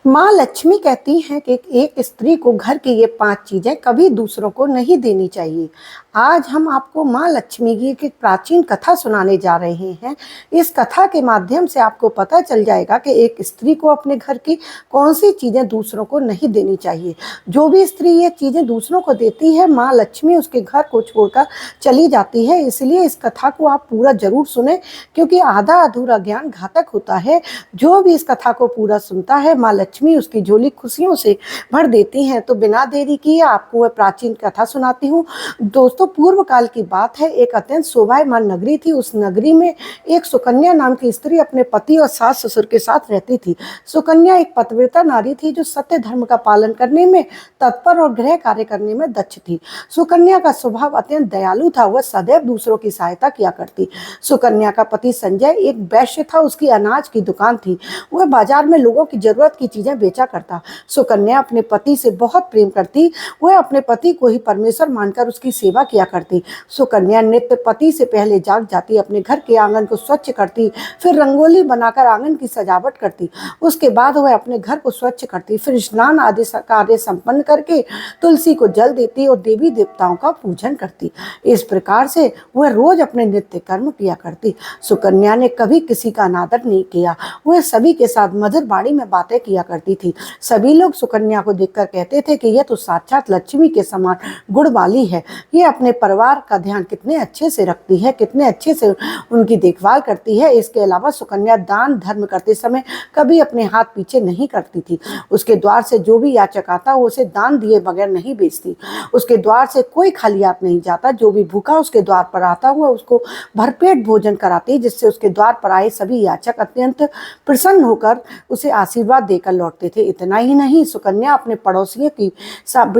माँ लक्ष्मी कहती हैं कि एक स्त्री को घर की ये 5 चीजें कभी दूसरों को नहीं देनी चाहिए। आज हम आपको माँ लक्ष्मी की एक प्राचीन कथा सुनाने जा रहे हैं। इस कथा के माध्यम से आपको पता चल जाएगा कि एक स्त्री को अपने घर की कौन सी चीजें दूसरों को नहीं देनी चाहिए। जो भी स्त्री ये चीजें दूसरों को देती है, माँ लक्ष्मी उसके घर को छोड़कर चली जाती है। इसलिए इस कथा को आप पूरा जरूर सुने, क्योंकि आधा अधूरा ज्ञान घातक होता है। जो भी इस कथा को पूरा सुनता है, माँ लक्ष्मी उसकी झोली खुशियों से भर देती हैं। तो बिना देरी किए आपको वह प्राचीन कथा सुनाती हूँ। दोस्तों, पूर्व काल की बात है। एक अत्यंत शोभायमान नगरी थी। उस नगरी में एक सुकन्या नाम की स्त्री अपने पति और सास ससुर के साथ रहती थी। सुकन्या एक पतिव्रता नारी थी जो सत्य धर्म का पालन करने में तत्पर और गृह कार्य करने में दक्ष थी। सुकन्या का स्वभाव अत्यंत दयालु था। वह सदैव दूसरों की सहायता किया करती। सुकन्या का पति संजय एक वैश्य था। उसकी अनाज की दुकान थी। वह बाजार में लोगों की जरूरत की चीजें बेचा करता। सुकन्या अपने पति से बहुत प्रेम करती। वह अपने पति को ही परमेश्वर मानकर उसकी सेवा किया करती। सुकन्या नित्य पति से पहले जाग जाती, अपने घर के आंगन को स्वच्छ करती, फिर रंगोली बनाकर आंगन की सजावट करती। उसके बाद वह अपने घर को स्वच्छ करती, फिर स्नान आदि कार्य संपन्न करके तुलसी को जल देती और देवी देवताओं का पूजन करती। इस प्रकार से वह रोज अपने नित्य कर्म किया करती। सुकन्या ने कभी किसी का अनादर नहीं किया। वह सभी के साथ मधुर वाणी में बातें किया करती थी। सभी लोग सुकन्या को देखकर कहते थे कि यह तो साक्षात लक्ष्मी के समान गुण वाली है। ये अपने परिवार का ध्यान कितने अच्छे से रखती है, कितने अच्छे से उनकी देखभाल करती है। इसके अलावा सुकन्या दान धर्म करते समय कभी अपने हाथ पीछे नहीं करती थी। उसके द्वार से जो भी याचक आता वो उसे दान दिए बगैर नहीं बेचती। उसके द्वार से कोई खाली हाथ नहीं जाता। जो भी भूखा उसके द्वार पर आता हुआ उसको भरपेट भोजन कराती, जिससे उसके द्वार पर आए सभी याचक अत्यंत प्रसन्न होकर उसे आशीर्वाद देकर लौटते थे। इतना ही नहीं, सुकन्या अपने पड़ोसियों की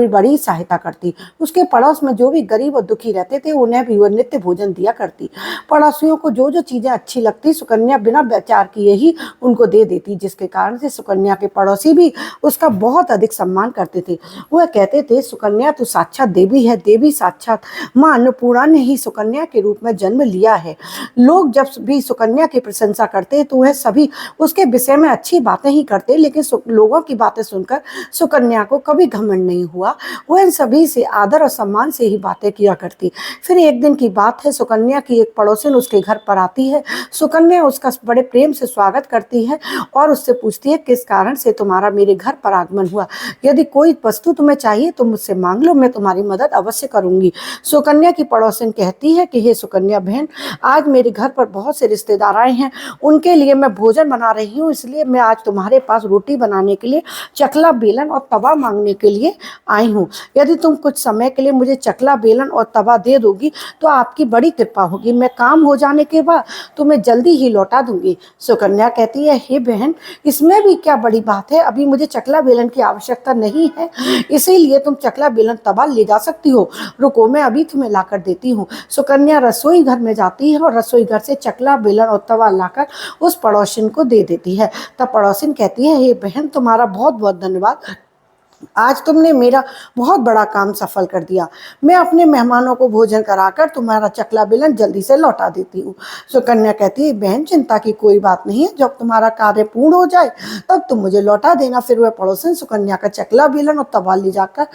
बड़ी सहायता करती। उसके पड़ोस में जो भी गरीब और दुखी रहते थे उन्हें भी वह नित्य भोजन दिया करती। पड़ोसियों को जो जो चीजें अच्छी लगती सुकन्या बिना विचार किए ही उनको दे देती, जिसके कारण से सुकन्या के पड़ोसी भी उसका बहुत अधिक सम्मान करते थे। वह कहते थे, सुकन्या तो साक्षात देवी है। देवी साक्षात माँ अन्नपूर्णा ने ही सुकन्या के रूप में जन्म लिया है। लोग जब भी सुकन्या की प्रशंसा करते तो वह सभी उसके विषय में अच्छी बातें ही करते, लेकिन लोगों की बातें सुनकर सुकन्या को कभी घमंड नहीं हुआ। वह इन सभी से आदर और सम्मान से ही बातें किया करती। फिर एक दिन की बात है, सुकन्या की एक पड़ोसिन उसके घर पर आती है। सुकन्या उसका बड़े प्रेम से स्वागत करती है और उससे पूछती है, किस कारण से तुम्हारा मेरे घर पर आगमन हुआ? यदि कोई वस्तु तुम्हें चाहिए तो मुझसे मांग लो, मैं तुम्हारी मदद अवश्य करूंगी। सुकन्या की पड़ोसिन कहती है कि हे सुकन्या बहन, आज मेरे घर पर बहुत से रिश्तेदार आए हैं। उनके लिए मैं भोजन बना रही हूँ, इसलिए मैं आज तुम्हारे पास रोटी बनाने के लिए चकला बेलन और तवा मांगने के लिए आई हूँ। यदि तुम कुछ समय के लिए मुझे चकला बेलन और तवा दे दोगी तो आपकी बड़ी कृपा होगी। मैं काम हो जाने के बाद तुम्हें जल्दी ही लौटा दूंगी। सुकन्या कहती है, हे बहन, इसमें भी क्या बड़ी बात है? अभी मुझे चकला बेलन की आवश्यकता नहीं है, इसीलिए तुम चकला बेलन तवा ले जा सकती हो। रुको, मैं अभी तुम्हें लाकर देती हूँ। सुकन्या रसोई घर में जाती है और रसोई घर से चकला बेलन और तवा लाकर उस पड़ोसिन को दे देती है। तब पड़ोसिन कहती है, हे बहन, तुम्हारा बहुत बहुत धन्यवाद। आज तुमने मेरा बहुत बड़ा काम सफल कर दिया। मैं अपने मेहमानों को भोजन कराकर तुम्हारा चकला बेलन जल्दी से लौटा देती हूँ। सुकन्या कहती है, बहन, चिंता की कोई बात नहीं है। जब तुम्हारा कार्य पूर्ण हो जाए तब तुम मुझे लौटा देना। फिर वह पड़ोसन सुकन्या का चकला बेलन और तवा ले जाकर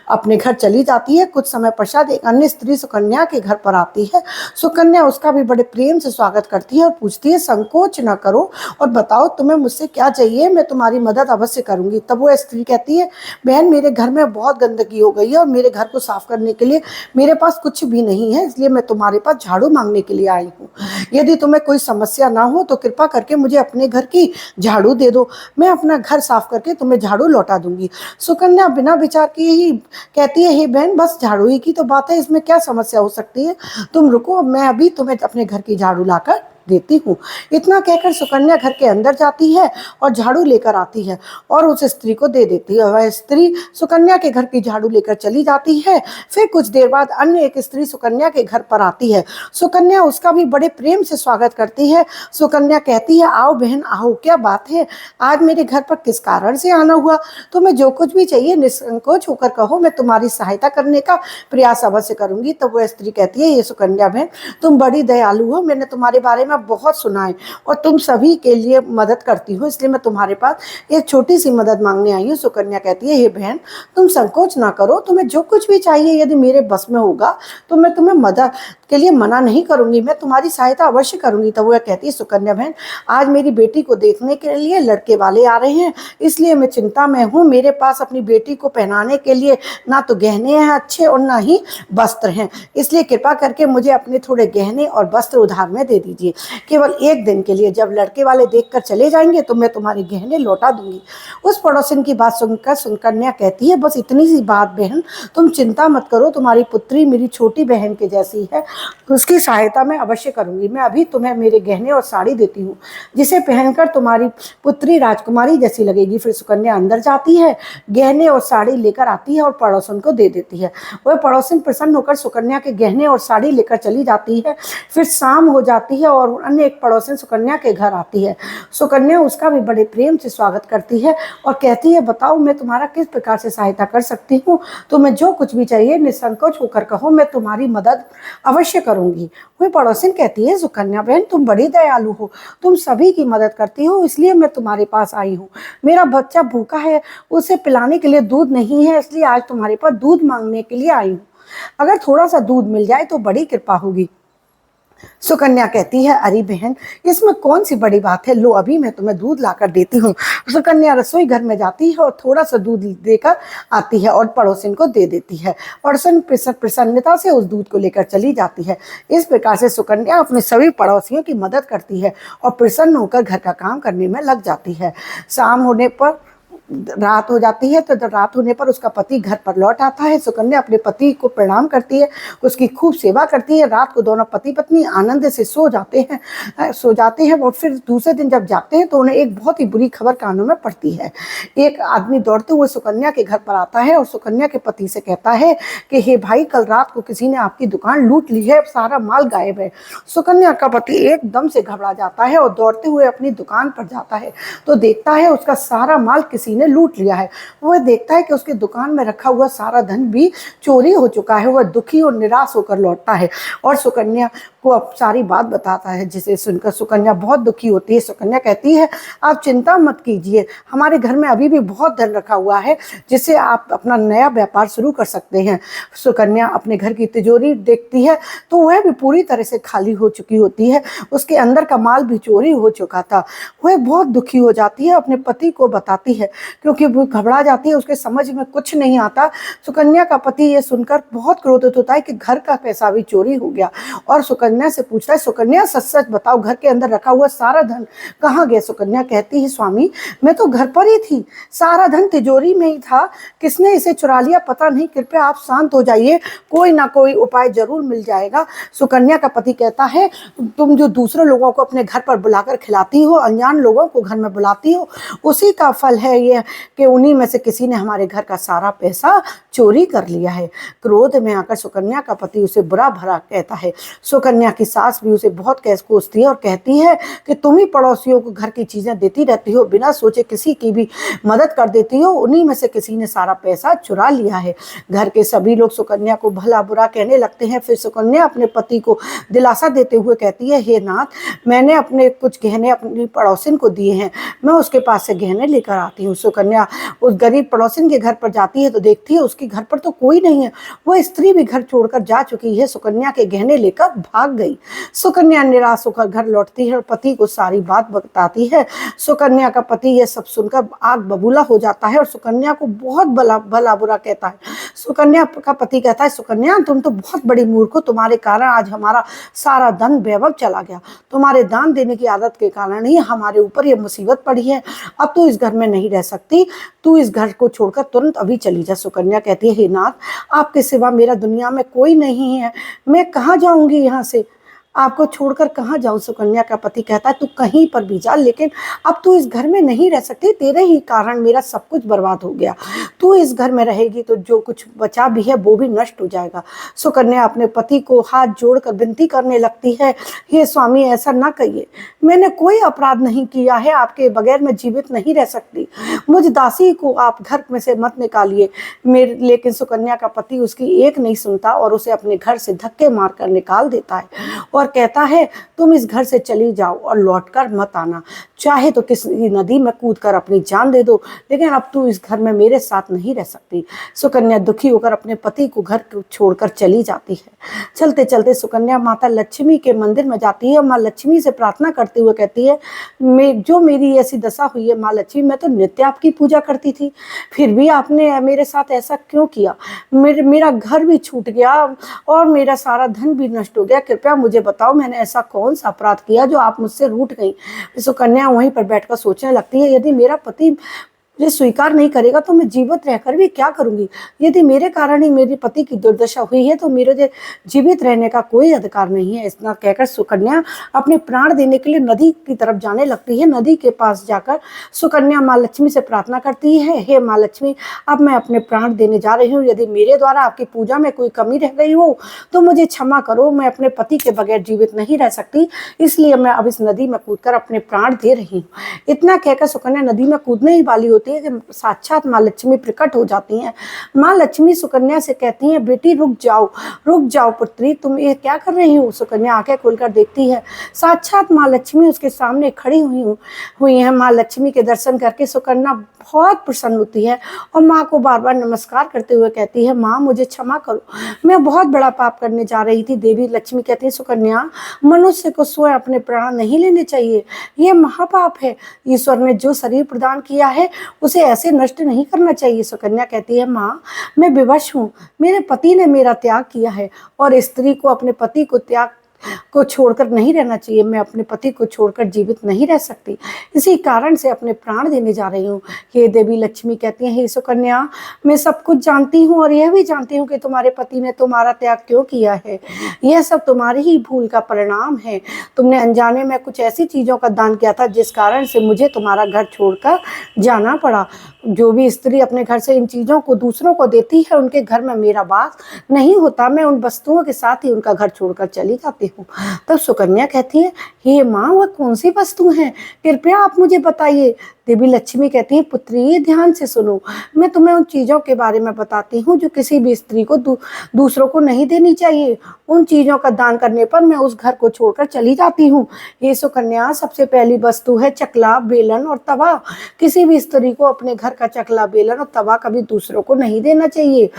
अपने घर चली जाती है। कुछ समय पश्चात एक अन्य स्त्री सुकन्या के घर पर आती है। सुकन्या उसका भी बड़े प्रेम से स्वागत करती है और पूछती है, संकोच न करो और बताओ तुम्हें मुझसे क्या चाहिए, मैं तुम्हारी मदद अवश्य करूंगी। तब वह स्त्री कहती है, बहन, मेरे घर में बहुत गंदगी हो गई है और मेरे घर को साफ करने के लिए मेरे पास कुछ भी नहीं है, इसलिए मैं तुम्हारे पास झाड़ू मांगने के लिए आई हूँ। यदि तुम्हें कोई समस्या ना हो तो कृपा करके मुझे अपने घर की झाड़ू दे दो। मैं अपना घर साफ करके तुम्हें झाड़ू लौटा दूंगी। सुकन्या बिना विचार किए ही कहती है, हे बहन, बस झाड़ू ही की तो बात है, इसमें क्या समस्या हो सकती है? तुम रुको, मैं अभी तुम्हें अपने घर की झाड़ू लाकर देती हूँ। इतना कहकर सुकन्या घर के अंदर जाती है और झाड़ू लेकर आती है और उस स्त्री को दे देती है। वह स्त्री सुकन्या के घर की झाड़ू लेकर चली जाती है। फिर कुछ देर बाद अन्य एक स्त्री सुकन्या के घर पर आती है। सुकन्या उसका भी बड़े प्रेम से स्वागत करती है। सुकन्या कहती है, आओ बहन आओ, क्या बात है, आज मेरे घर पर किस कारण से आना हुआ? तुम्हें जो कुछ भी चाहिए निसंकोच होकर कहो, मैं तुम्हारी सहायता करने का प्रयास अवश्य करूंगी। तब वह स्त्री कहती है, ये सुकन्या बहन, तुम बड़ी दयालु हो, मैंने तुम्हारे बारे में मैं बहुत सुना है और तुम सभी के लिए मदद करती हूँ, इसलिए मैं तुम्हारे पास एक छोटी सी मदद मांगने आई हूँ। सुकन्या कहती है, हे बहन, तुम संकोच ना करो, तुम्हें जो कुछ भी चाहिए यदि मेरे बस में होगा तो मैं तुम्हें मदद के लिए मना नहीं करूंगी, मैं तुम्हारी सहायता अवश्य करूंगी। तब वह कहती है, सुकन्या बहन, आज मेरी बेटी को देखने के लिए लड़के वाले आ रहे हैं, इसलिए मैं चिंता में हूँ। मेरे पास अपनी बेटी को पहनाने के लिए ना तो गहने हैं अच्छे और ना ही वस्त्र हैं, इसलिए कृपा करके मुझे अपने थोड़े गहने और वस्त्र उधार में दे दीजिए। केवल एक दिन के लिए, जब लड़के वाले देखकर चले जाएंगे तो मैं तुम्हारे गहने लौटा दूंगी। उस पड़ोसिन की बात सुनकर सुकन्या कहती है, बस इतनी सी बात बहन, तुम चिंता मत करो, तुम्हारी पुत्री मेरी छोटी बहन के जैसी है, उसकी सहायता मैं अवश्य करूंगी। मैं अभी तुम्हें मेरे गहने और साड़ी देती हूँ, जिसे पहनकर तुम्हारी पुत्री राजकुमारी जैसी लगेगी। फिर सुकन्या अंदर जाती है, गहने और साड़ी लेकर आती है और पड़ोसन को दे देती है। वह पड़ोसन प्रसन्न होकर सुकन्या के गहने और साड़ी लेकर चली जाती है। फिर शाम हो जाती है और अन्य एक पड़ोसन सुकन्या के घर आती है। सुकन्या उसका भी बड़े प्रेम से स्वागत करती है और कहती है, बताओ मैं तुम्हारा किस प्रकार से सहायता कर सकती हूँ। तुम्हें जो कुछ भी चाहिए निसंकोच होकर कहो, मैं तुम्हारी मदद अवश्य करूंगी। वह पड़ोसिन कहती है, सुकन्या बहन, तुम बड़ी दयालु हो, तुम सभी की मदद करती हो, इसलिए मैं तुम्हारे पास आई हूँ। मेरा बच्चा भूखा है, उसे पिलाने के लिए दूध नहीं है, इसलिए आज तुम्हारे पास दूध मांगने के लिए आई हूँ। अगर थोड़ा सा दूध मिल जाए तो बड़ी कृपा होगी। सुकन्या कहती है, अरे बहन, इसमें कौन सी बड़ी बात है, लो अभी मैं तुम्हें दूध लाकर देती हूँ। सुकन्या रसोई घर में जाती है और थोड़ा सा दूध देकर आती है और पड़ोसिन को दे देती है। पड़ोसिन प्रसन्नता से उस दूध को लेकर चली जाती है। इस प्रकार से सुकन्या अपने सभी पड़ोसियों की मदद करती है और प्रसन्न होकर घर का काम करने में लग जाती है। शाम होने पर रात हो जाती है, तो रात होने पर उसका पति घर पर लौट आता है। सुकन्या अपने पति को प्रणाम करती है, उसकी खूब सेवा करती है। रात को दोनों पति पत्नी आनंद से सो जाते हैं और फिर दूसरे दिन जब जागते हैं तो उन्हें एक बहुत ही बुरी खबर कानों में पड़ती है। एक आदमी दौड़ते हुए सुकन्या के घर पर आता है और सुकन्या के पति से कहता है कि हे भाई, कल रात को किसी ने आपकी दुकान लूट ली है, सारा माल गायब है। सुकन्या का पति एकदम से घबरा जाता है और दौड़ते हुए अपनी दुकान पर जाता है तो देखता है उसका सारा माल किसी ने लूट लिया है। वह देखता है कि उसकी दुकान में रखा हुआ सारा धन भी चोरी हो चुका है। वह दुखी और निराश होकर लौटता है और सुकन्या को अब सारी बात बताता है, जिसे सुनकर सुकन्या बहुत दुखी होती है। सुकन्या कहती है, आप चिंता मत कीजिए, हमारे घर में अभी भी बहुत धन रखा हुआ है, जिससे आप अपना नया व्यापार शुरू कर सकते हैं। सुकन्या अपने घर की तिजोरी देखती है तो वह भी पूरी तरह से खाली हो चुकी होती है, उसके अंदर का माल भी चोरी हो चुका था। वह बहुत दुखी हो जाती है, अपने पति को बताती है, क्योंकि वो घबरा जाती है, उसके समझ में कुछ नहीं आता। सुकन्या का पति ये सुनकर बहुत क्रोधित होता है कि घर का पैसा भी चोरी हो गया और सुकन्या से पूछता है, सुकन्या सच सच बताओ, घर के अंदर रखा हुआ सारा धन कहाँ गया? सुकन्या कहती है, स्वामी, मैं तो घर पर ही थी, सारा धन तिजोरी में ही था, किसने इसे चुरा लिया पता नहीं, कृपया आप शांत हो जाइए, कोई ना कोई उपाय जरूर मिल जाएगा। सुकन्या का पति कहता है, तुम जो दूसरे लोगों को अपने घर पर बुलाकर खिलाती हो, अनजान लोगों को घर में बुलाती हो, उसी का फल है ये कि उन्हीं में से किसी ने हमारे घर का सारा पैसा चोरी कर लिया है। क्रोध में आकर सुकन्या का पति उसे बुरा भला कहता है। सुकन्या की सास भी उसे बहुत कोसती है और कहती है कि तुम ही पड़ोसियों को घर की चीजें देती रहती हो, बिना सोचे किसी की भी मदद कर देती हो, उन्हीं में से किसी ने सारा पैसा चुरा लिया है। घर के सभी लोग सुकन्या को भला बुरा कहने लगते हैं। फिर सुकन्या अपने पति को दिलासा देते हुए कहती है, हे नाथ, मैंने अपने कुछ गहने अपनी पड़ोसिन को दिए हैं, मैं उसके पास से गहने लेकर आती हूँ। सुकन्या उस गरीब पड़ोसिन के घर पर जाती है तो देखती है उसके घर पर तो कोई नहीं है, वह स्त्री भी घर छोड़कर जा चुकी है, सुकन्या के गहने लेकर भाग गई। सुकन्या निराश होकर घर लौटती है और पति को सारी बात बताती है। सुकन्या का पति यह सब सुनकर आग बबूला हो जाता है और सुकन्या को बहुत भला बुरा कहता है। सुकन्या का पति कहता है, सुकन्या, तुम तो बहुत बड़ी मूर्ख हो, तुम्हारे कारण आज हमारा सारा धन वैभव चला गया, तुम्हारे दान देने की आदत के कारण ही हमारे ऊपर यह मुसीबत पड़ी है, अब तू इस घर में नहीं रह सकती, तू इस घर को छोड़कर तुरंत अभी चली जा। सुकन्या कहती है, हे नाथ, आपके सिवा मेरा दुनिया में कोई नहीं है, मैं कहाँ जाऊंगी यहाँ से, आपको छोड़कर कहाँ जाऊँ? सुकन्या का पति कहता है, तू कहीं पर भी जा, लेकिन अब तू इस घर में नहीं रह सकती, तेरे ही कारण मेरा सब कुछ बर्बाद हो गया, तू इस घर में रहेगी तो जो कुछ बचा भी है वो भी नष्ट हो जाएगा। सुकन्या अपने पति को हाथ जोड़कर विनती करने लगती है, हे स्वामी, ऐसा ना कहिए, मैंने कोई अपराध नहीं किया है, आपके बगैर मैं जीवित नहीं रह सकती, मुझ दासी को आप घर में से मत निकालिए। लेकिन सुकन्या का पति उसकी एक नहीं सुनता और उसे अपने घर से धक्के मारकर निकाल देता है और और कहता है तुम इस घर से चली जाओ और लौटकर मत आना, चाहे तो किसी नदी में कूदकर अपनी जान दे दो, लेकिन अब तू इस घर में मेरे साथ नहीं रह सकती। सुकन्या दुखी होकर अपने पति को घर छोड़कर चली जाती है। चलते चलते सुकन्या माता लक्ष्मी के मंदिर में जाती है। माँ लक्ष्मी से प्रार्थना करते हुए कहती है, जो मेरी ऐसी दशा हुई है माँ लक्ष्मी, मैं तो नित्य आपकी पूजा करती थी, फिर भी आपने मेरे साथ ऐसा क्यों किया? मेरा घर भी छूट गया और मेरा सारा धन भी नष्ट हो गया। कृपया मुझे बताओ, मैंने ऐसा कौन सा अपराध किया जो आप मुझसे रूठ गई? सुकन्या वहीं पर बैठकर सोचने लगती है, यदि मेरा पति मुझे स्वीकार नहीं करेगा तो मैं जीवित रहकर भी क्या करूंगी? यदि मेरे कारण ही मेरे पति की दुर्दशा हुई है तो मेरे जीवित रहने का कोई अधिकार नहीं है। इतना कहकर सुकन्या अपने प्राण देने के लिए नदी की तरफ जाने लगती है। नदी के पास जाकर सुकन्या माँ लक्ष्मी से प्रार्थना करती है, हे माँ लक्ष्मी, अब मैं अपने प्राण देने जा रही हूँ। यदि मेरे द्वारा आपकी पूजा में कोई कमी रह गई हो तो मुझे क्षमा करो। मैं अपने पति के बगैर जीवित नहीं रह सकती, इसलिए मैं अब इस नदी में कूदकर अपने प्राण दे रही हूँ। इतना कहकर सुकन्या नदी में कूदने ही वाली होती है कि साक्षात माँ लक्ष्मी प्रकट हो जाती हैं। माँ लक्ष्मी सुकन्या से कहती हैं, बेटी रुक जाओ पुत्री, तुम ये क्या कर रही हो? सुकन्या आंखें खोलकर देखती है, साक्षात माँ लक्ष्मी उसके सामने खड़ी हुई हैं। माँ लक्ष्मी के दर्शन करके सुकन्या बहुत प्रसन्न होती है और माँ को बार बार नमस्कार करते हुए कहती है, माँ मुझे क्षमा करो, मैं बहुत बड़ा पाप करने जा रही थी। देवी लक्ष्मी कहती है, सुकन्या, मनुष्य को स्वयं अपने प्राण नहीं लेने चाहिए, ये महापाप है। ईश्वर ने जो शरीर प्रदान किया है उसे ऐसे नष्ट नहीं करना चाहिए। सुकन्या कहती है, माँ मैं विवश हूँ, मेरे पति ने मेरा त्याग किया है और स्त्री को अपने पति को छोड़कर नहीं रहना चाहिए। मैं अपने पति को छोड़कर जीवित नहीं रह सकती, इसी कारण से अपने प्राण देने जा रही हूँ। हे देवी लक्ष्मी कहती हैं, हे सुकन्या, मैं सब कुछ जानती हूँ और यह भी जानती हूँ कि तुम्हारे पति ने तुम्हारा त्याग क्यों किया है। यह सब तुम्हारी ही भूल का परिणाम है। तुमने अनजाने में कुछ ऐसी चीज़ों का दान किया था जिस कारण से मुझे तुम्हारा घर छोड़कर जाना पड़ा। जो भी स्त्री अपने घर से इन चीज़ों को दूसरों को देती है, उनके घर में मेरा वास नहीं होता, मैं उन वस्तुओं के साथ ही उनका घर छोड़कर चली जाती हूँ। तब सुकन्या कहती है, हे माँ, वह कौन सी वस्तु है, कृपया आप मुझे बताइए। देवी लक्ष्मी कहती है, पुत्री ध्यान से सुनो, मैं तुम्हें उन चीज़ों के बारे में बताती हूँ जो किसी भी स्त्री को दूसरों को नहीं देनी चाहिए। उन चीज़ों का दान करने पर मैं उस घर को छोड़कर चली जाती हूँ। ये सुकन्या, सबसे पहली वस्तु है चकला, बेलन और तवा। किसी भी स्त्री को अपने घर का चकला, बेलन और तवा कभी दूसरों को नहीं देना चाहिए।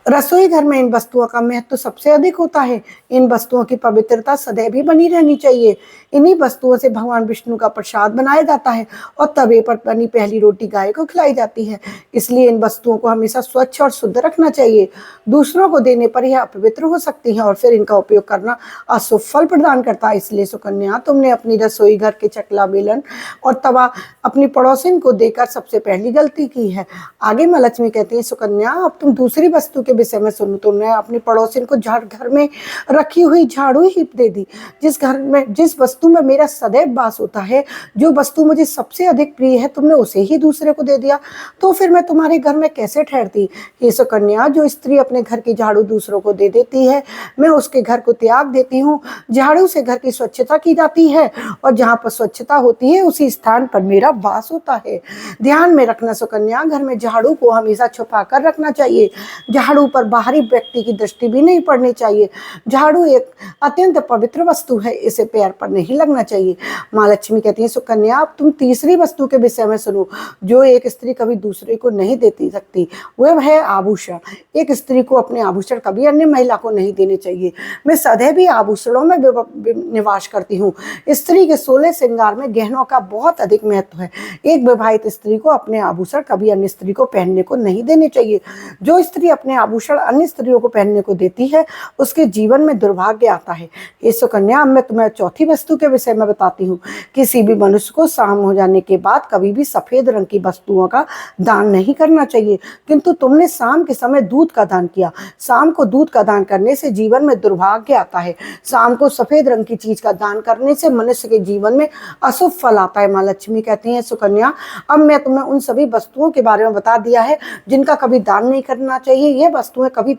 रसोई घर में इन वस्तुओं का महत्व सबसे अधिक होता है। इन वस्तुओं की पवित्रता सदैव ही बनी रहनी चाहिए। इन्हीं वस्तुओं से भगवान विष्णु का प्रसाद बनाया जाता है और तवे पर बनी पहली रोटी गाय को खिलाई जाती है। इसलिए इन वस्तुओं को हमेशा स्वच्छ और शुद्ध रखना चाहिए। दूसरों को देने पर यह अपवित्र हो सकती है और फिर इनका उपयोग करना अशुभ फल प्रदान करता है। इसलिए सुकन्या, तुमने अपनी रसोई घर के चकला, बेलन और तवा अपनी पड़ोसिन को देकर सबसे पहली गलती की है। आगे माँ लक्ष्मी कहती है, सुकन्या, अब तुम दूसरी वस्तु के विषय में सुनो। तुमने अपनी पड़ोसिन को घर में रखी हुई झाड़ू ही दे दी। जिस वस्तु में मेरा सदैव वास होता है, जो वस्तु मुझे सबसे अधिक प्रिय है, तुमने उसे ही दूसरे को दे दिया, तो फिर मैं तुम्हारे घर में कैसे ठहरती? ये सुकन्या, जो स्त्री अपने घर की झाड़ू दूसरों को दे देती है, मैं उसके घर को त्याग देती हूँ। झाड़ू से घर की स्वच्छता की जाती है और जहाँ पर स्वच्छता होती है उसी स्थान पर मेरा वास होता है। ध्यान में रखना सुकन्या, घर में झाड़ू को हमेशा छुपा कर रखना चाहिए। झाड़ू पर बाहरी व्यक्ति की दृष्टि भी नहीं पड़नी चाहिए। झाड़ू एक अत्यंत पवित्र वस्तु है, इसे पैर पर नहीं लगना चाहिए। माँ लक्ष्मी कहती है, सुकन्या, अब तुम तीसरी वस्तु के विषय में सुनो, जो एक स्त्री कभी दूसरे को नहीं देती सकती। वह है आभूषण। एक स्त्री को अपने आभूषण कभी अन्य महिला को नहीं देने चाहिए। मैं सदैव ही आभूषणों में निवास करती हूँ। स्त्री के 16 श्रृंगार में गहनों का बहुत अधिक महत्व है। एक विवाहित स्त्री को अपने आभूषण कभी अन्य स्त्री को पहनने को नहीं देने चाहिए। जो स्त्री अपने आभूषण अन्य स्त्रियों को पहनने को देती है, उसके जीवन में दुर्भाग्य आता है। ये सुकन्या, मैं तुम्हें चौथी वस्तु के विषय में बताती हूँ। किसी भी मनुष्य को शाम हो जाने के बाद कभी भी सफेद रंग की वस्तुओं का दान नहीं करना चाहिए, किंतु तुमने शाम के समय दूध का दान किया। शाम को दूध का दान करने से जीवन में दुर्भाग्य आता है। शाम को सफेद रंग की चीज का दान करने से मनुष्य के जीवन में अशुभ फल आता है। माँ लक्ष्मी कहती हैं, सुकन्या, अब मैं तुम्हें उन सभी वस्तुओं के बारे में बता दिया है जिनका कभी दान नहीं करना चाहिए। ये वस्तुएं कभी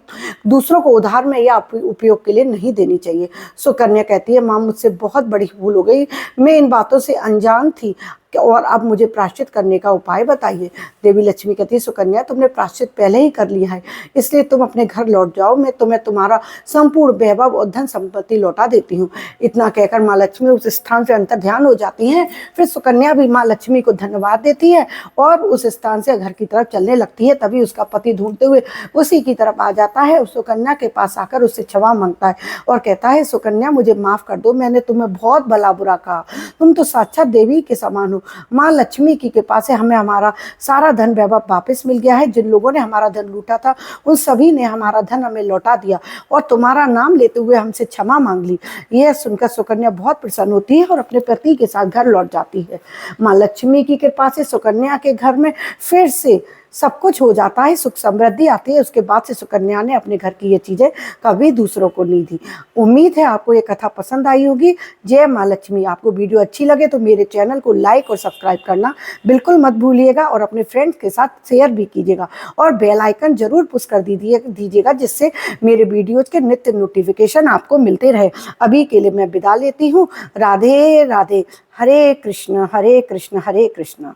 दूसरों को उधार में या उपयोग के लिए नहीं देनी चाहिए। सुकन्या कहती है, माँ, मुझसे बहुत बड़ी भूल हो गई, मैं इन बातों से अनजान थी। और अब मुझे प्रायश्चित करने का उपाय बताइए। देवी लक्ष्मी कहती है, सुकन्या तुमने प्रायश्चित पहले ही कर लिया है, इसलिए तुम अपने घर लौट जाओ, मैं तुम्हें तुम्हारा संपूर्ण वैभव और धन संपत्ति लौटा देती हूँ। इतना कहकर माँ लक्ष्मी उस स्थान से अंतर्ध्यान हो जाती हैं। फिर सुकन्या भी माँ लक्ष्मी को धन्यवाद देती है और उस स्थान से घर की तरफ चलने लगती है। तभी उसका पति ढूंढते हुए उसी की तरफ आ जाता है। सुकन्या के पास आकर उससे क्षमा मांगता है और कहता है, सुकन्या मुझे माफ कर दो, मैंने तुम्हें बहुत भला बुरा कहा, तुम तो साक्षात देवी के समान हो। माँ लक्ष्मी की कृपा से हमें हमारा सारा धन वैभव वापस मिल गया है। जिन लोगों ने हमारा धन लूटा था उन सभी ने हमारा धन हमें लौटा दिया और तुम्हारा नाम लेते हुए हमसे क्षमा मांग ली। यह सुनकर सुकन्या बहुत प्रसन्न होती है और अपने पति के साथ घर लौट जाती है। माँ लक्ष्मी की कृपा से सुकन्या के घर में फिर से सब कुछ हो जाता है, सुख समृद्धि आती है। उसके बाद से सुकन्या ने अपने घर की ये चीज़ें कभी दूसरों को नहीं दी। उम्मीद है आपको ये कथा पसंद आई होगी। जय माँ लक्ष्मी। आपको वीडियो अच्छी लगे तो मेरे चैनल को लाइक और सब्सक्राइब करना बिल्कुल मत भूलिएगा और अपने फ्रेंड्स के साथ शेयर भी कीजिएगा और बेल आइकन जरूर पुश कर दीजिएगा, जिससे मेरे वीडियोज़ के नित्य नोटिफिकेशन आपको मिलते रहे। अभी के लिए मैं विदा लेती हूँ। राधे राधे। हरे कृष्ण हरे कृष्ण हरे कृष्ण।